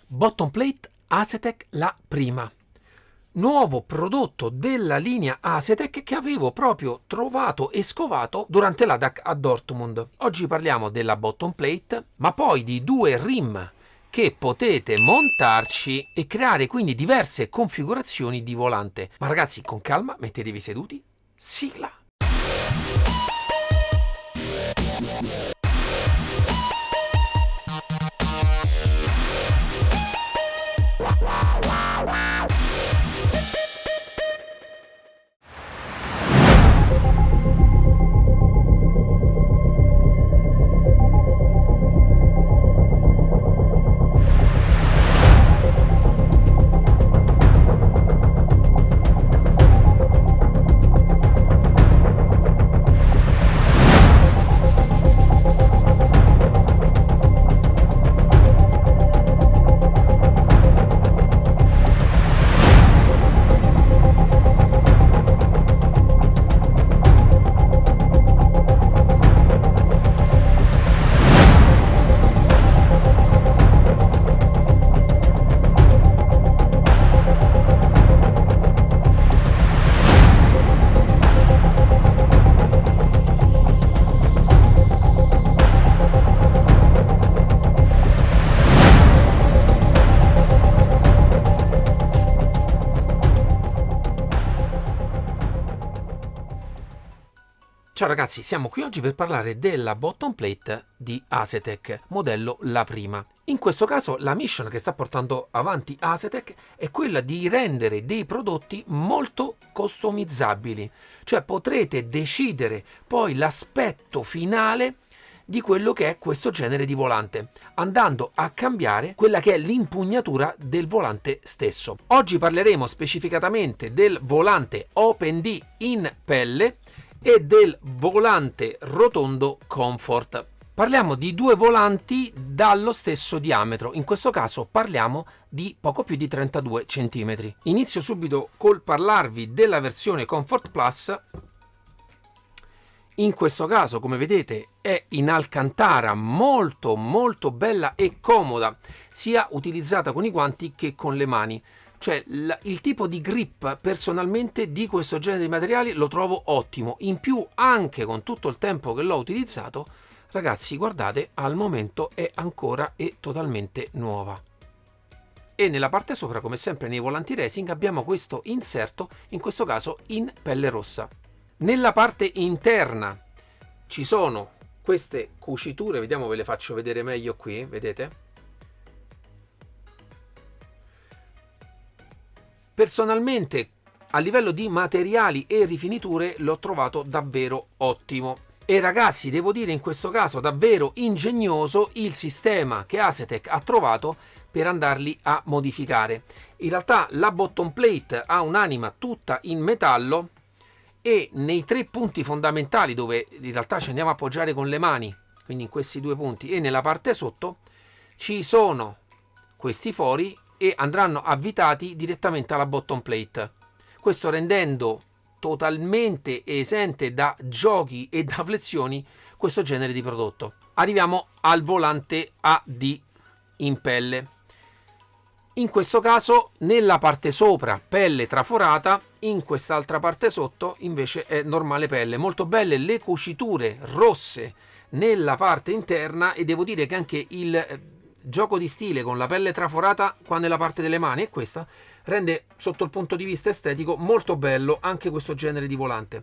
Bottom plate Asetec la prima. Nuovo prodotto della linea Asetec che avevo proprio trovato e scovato durante l'ADAC a Dortmund. Oggi parliamo della bottom plate, ma poi di due rim che potete montarci e creare quindi diverse configurazioni di volante. Ma ragazzi, con calma, mettetevi seduti. Sigla! Ciao ragazzi, siamo qui oggi per parlare della bottom plate di Asetec, modello la prima. In questo caso la mission che sta portando avanti Asetec è quella di rendere dei prodotti molto customizzabili, cioè potrete decidere poi l'aspetto finale di quello che è questo genere di volante, andando a cambiare quella che è l'impugnatura del volante stesso. Oggi parleremo specificatamente del volante OpenD in pelle e del volante rotondo Comfort. Parliamo di due volanti dallo stesso diametro, in questo caso parliamo di poco più di 32 cm. Inizio subito col parlarvi della versione Comfort Plus. In questo caso, come vedete, è in alcantara, molto bella e comoda, sia utilizzata con i guanti che con le mani. Cioè il tipo di grip personalmente di questo genere di materiali lo trovo ottimo. In più, anche con tutto il tempo che l'ho utilizzato, ragazzi, guardate, al momento è ancora e totalmente nuova. E nella parte sopra, come sempre nei volanti racing, abbiamo questo inserto, in questo caso in pelle rossa. Nella parte interna ci sono queste cuciture, vediamo, ve le faccio vedere meglio qui, vedete? Personalmente, a livello di materiali e rifiniture, l'ho trovato davvero ottimo. E ragazzi, devo dire in questo caso davvero ingegnoso il sistema che Asetec ha trovato per andarli a modificare. In realtà la bottom plate ha un'anima tutta in metallo e nei tre punti fondamentali dove in realtà ci andiamo a appoggiare con le mani, quindi in questi due punti e nella parte sotto, ci sono questi fori e andranno avvitati direttamente alla bottom plate, questo rendendo totalmente esente da giochi e da flessioni questo genere di prodotto. Arriviamo al volante AD in pelle. In questo caso nella parte sopra pelle traforata, in quest'altra parte sotto invece è normale pelle. Molto belle le cuciture rosse nella parte interna e devo dire che anche il gioco di stile con la pelle traforata qua nella parte delle mani e questa rende sotto il punto di vista estetico molto bello anche questo genere di volante.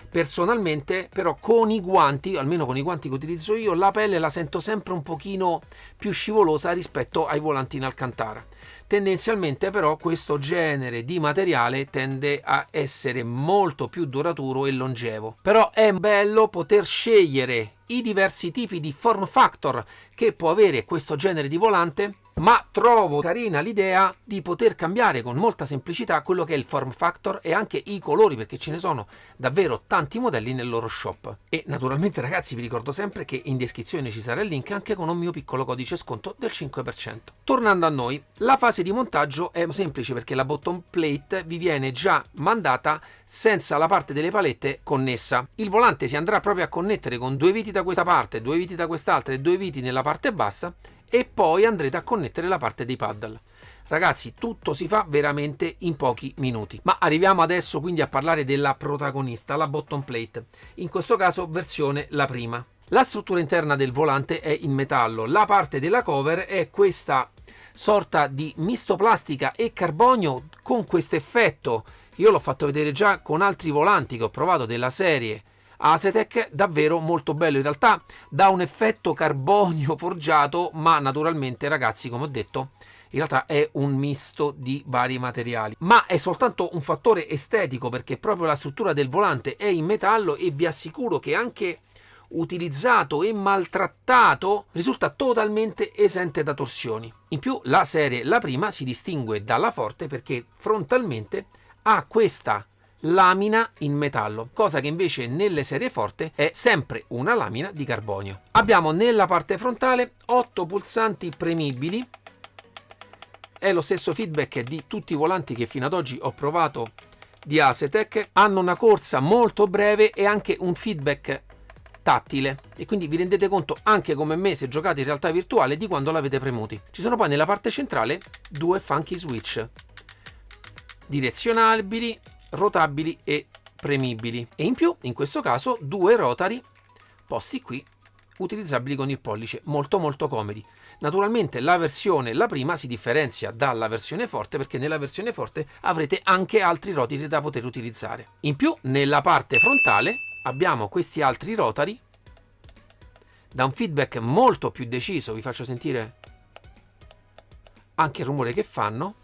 Personalmente però con i guanti, almeno con i guanti che utilizzo io, la pelle la sento sempre un pochino più scivolosa rispetto ai volanti in alcantara. Tendenzialmente però questo genere di materiale tende a essere molto più duraturo e longevo. Però è bello poter scegliere i diversi tipi di form factor che può avere questo genere di volante, ma trovo carina l'idea di poter cambiare con molta semplicità quello che è il form factor e anche i colori, perché ce ne sono davvero tanti modelli nel loro shop. E naturalmente ragazzi vi ricordo sempre che in descrizione ci sarà il link anche con un mio piccolo codice sconto del 5%. Tornando a noi, la fase di montaggio è semplice perché la bottom plate vi viene già mandata senza la parte delle palette connessa. Il volante si andrà proprio a connettere con due viti da questa parte, due viti da quest'altra e due viti nella parte bassa e poi andrete a connettere la parte dei paddle. Ragazzi, tutto si fa veramente in pochi minuti. Ma arriviamo adesso quindi a parlare della protagonista, la bottom plate, in questo caso versione la prima. La struttura interna del volante è in metallo, la parte della cover è questa sorta di misto plastica e carbonio con questo effetto. Io l'ho fatto vedere già con altri volanti che ho provato della serie Asetec, davvero molto bello. In realtà dà un effetto carbonio forgiato, ma naturalmente, ragazzi, come ho detto, in realtà è un misto di vari materiali, ma è soltanto un fattore estetico, perché proprio la struttura del volante è in metallo e vi assicuro che anche utilizzato e maltrattato risulta totalmente esente da torsioni. In più la serie, la prima, si distingue dalla Forte perché frontalmente ha questa lamina in metallo, cosa che invece nelle serie Forte è sempre una lamina di carbonio. Abbiamo nella parte frontale 8 pulsanti premibili. È lo stesso feedback di tutti i volanti che fino ad oggi ho provato di Asetec. Hanno una corsa molto breve e anche un feedback tattile, e quindi vi rendete conto anche come me, se giocate in realtà virtuale, di quando l'avete premuti. Ci sono poi nella parte centrale 2 funky switch direzionabili, rotabili e premibili, e in più in questo caso 2 rotary posti qui utilizzabili con il pollice, molto comodi. Naturalmente la versione, la prima, si differenzia dalla versione Forte perché nella versione Forte avrete anche altri rotary da poter utilizzare. In più nella parte frontale abbiamo questi altri rotary da un feedback molto più deciso. Vi faccio sentire anche il rumore che fanno.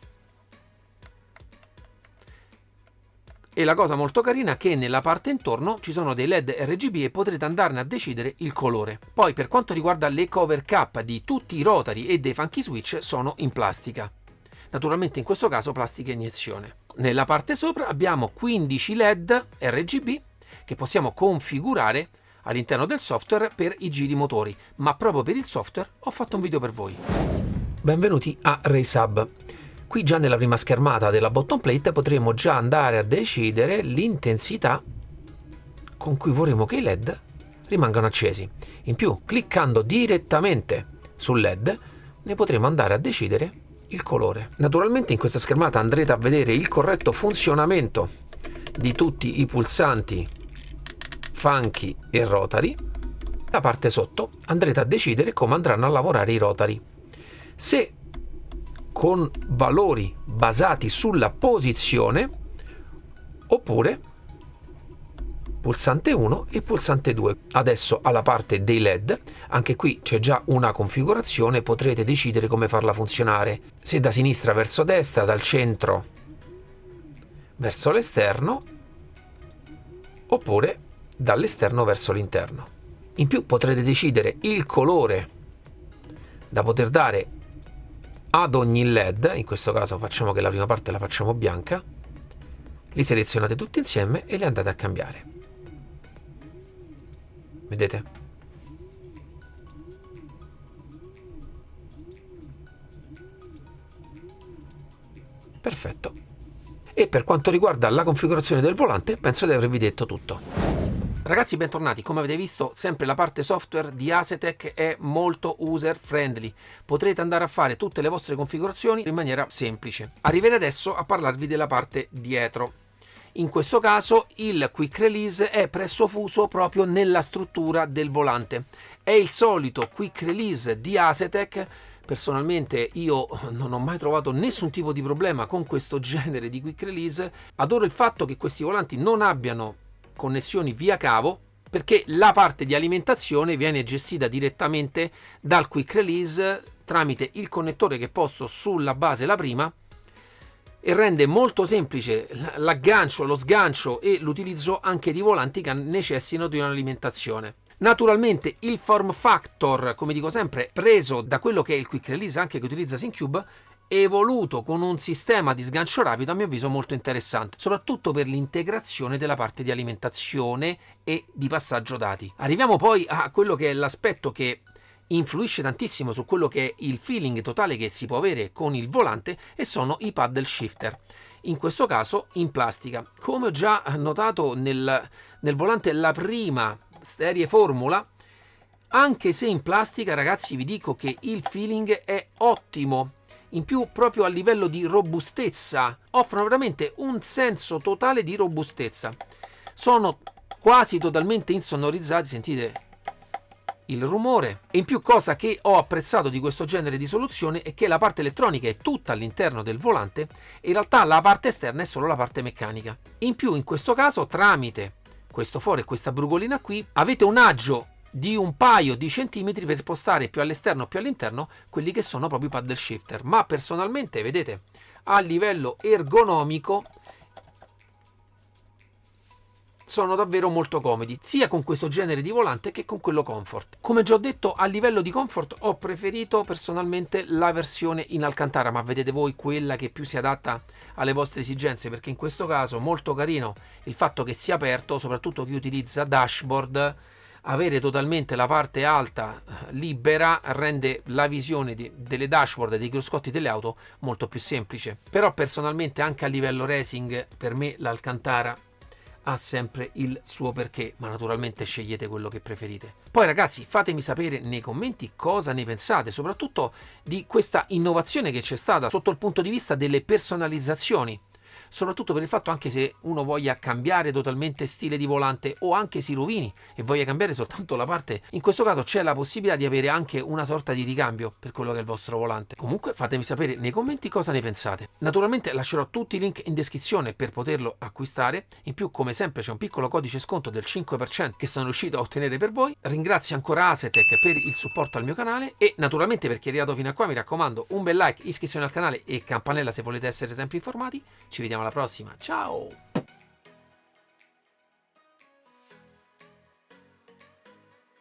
E la cosa molto carina è che nella parte intorno ci sono dei LED RGB e potrete andarne a decidere il colore. Poi per quanto riguarda le cover cap di tutti i rotary e dei funky switch, sono in plastica. Naturalmente in questo caso plastica iniezione. Nella parte sopra abbiamo 15 LED RGB che possiamo configurare all'interno del software per i giri motori, ma proprio per il software ho fatto un video per voi. Benvenuti a RaySub. Qui già nella prima schermata della bottom plate potremo già andare a decidere l'intensità con cui vorremmo che i LED rimangano accesi. In più, cliccando direttamente sul LED, ne potremo andare a decidere il colore. Naturalmente in questa schermata andrete a vedere il corretto funzionamento di tutti i pulsanti funky e rotary. La parte sotto andrete a decidere come andranno a lavorare i rotary. Se con valori basati sulla posizione, oppure pulsante 1 e pulsante 2. Adesso alla parte dei LED, anche qui c'è già una configurazione, potrete decidere come farla funzionare, se da sinistra verso destra, dal centro verso l'esterno, oppure dall'esterno verso l'interno. In più potrete decidere il colore da poter dare ad ogni LED. In questo caso facciamo che la prima parte la facciamo bianca, li selezionate tutti insieme e li andate a cambiare. Vedete? Perfetto. E per quanto riguarda la configurazione del volante, penso di avervi detto tutto. Ragazzi, bentornati. Come avete visto, sempre la parte software di Asetec è molto user friendly. Potrete andare a fare tutte le vostre configurazioni in maniera semplice. Arriverei adesso a parlarvi della parte dietro. In questo caso il quick release è presso fuso proprio nella struttura del volante. È il solito quick release di Asetec. Personalmente io non ho mai trovato nessun tipo di problema con questo genere di quick release. Adoro il fatto che questi volanti non abbiano connessioni via cavo, perché la parte di alimentazione viene gestita direttamente dal quick release tramite il connettore che posto sulla base la prima, e rende molto semplice l'aggancio, lo sgancio e l'utilizzo anche di volanti che necessitano di un'alimentazione. Naturalmente il form factor, come dico sempre, preso da quello che è il quick release anche che utilizza SyncCube, evoluto con un sistema di sgancio rapido, a mio avviso molto interessante, soprattutto per l'integrazione della parte di alimentazione e di passaggio dati. Arriviamo poi a quello che è l'aspetto che influisce tantissimo su quello che è il feeling totale che si può avere con il volante, e sono i paddle shifter, in questo caso in plastica. Come ho già notato nel volante la prima serie Formula, Anche se in plastica, ragazzi, vi dico che il feeling è ottimo. In più, proprio a livello di robustezza, offrono veramente un senso totale di robustezza. Sono quasi totalmente insonorizzati, sentite il rumore. E in più, cosa che ho apprezzato di questo genere di soluzione è che la parte elettronica è tutta all'interno del volante e in realtà la parte esterna è solo la parte meccanica. In più, in questo caso, tramite questo foro e questa brugolina qui, avete un agio di un paio di centimetri per spostare più all'esterno o più all'interno quelli che sono proprio i paddle shifter. Ma personalmente, vedete, a livello ergonomico sono davvero molto comodi, sia con questo genere di volante che con quello comfort. Come già ho detto, a livello di comfort ho preferito personalmente la versione in Alcantara, ma vedete voi quella che più si adatta alle vostre esigenze, perché in questo caso molto carino il fatto che sia aperto, soprattutto chi utilizza dashboard. Avere totalmente la parte alta libera rende la visione delle dashboard e dei cruscotti delle auto molto più semplice. Però personalmente anche a livello racing per me l'Alcantara ha sempre il suo perché, ma naturalmente scegliete quello che preferite. Poi ragazzi, fatemi sapere nei commenti cosa ne pensate, soprattutto di questa innovazione che c'è stata sotto il punto di vista delle personalizzazioni. Soprattutto per il fatto, anche se uno voglia cambiare totalmente stile di volante o anche si rovini e voglia cambiare soltanto la parte, in questo caso c'è la possibilità di avere anche una sorta di ricambio per quello che è il vostro volante. Comunque fatemi sapere nei commenti cosa ne pensate. Naturalmente lascerò tutti i link in descrizione per poterlo acquistare. In più, come sempre, c'è un piccolo codice sconto del 5% che sono riuscito a ottenere per voi. Ringrazio ancora Asetec per il supporto al mio canale e naturalmente per chi è arrivato fino a qua mi raccomando un bel like, iscrizione al canale e campanella se volete essere sempre informati. Ci vediamo alla prossima, ciao!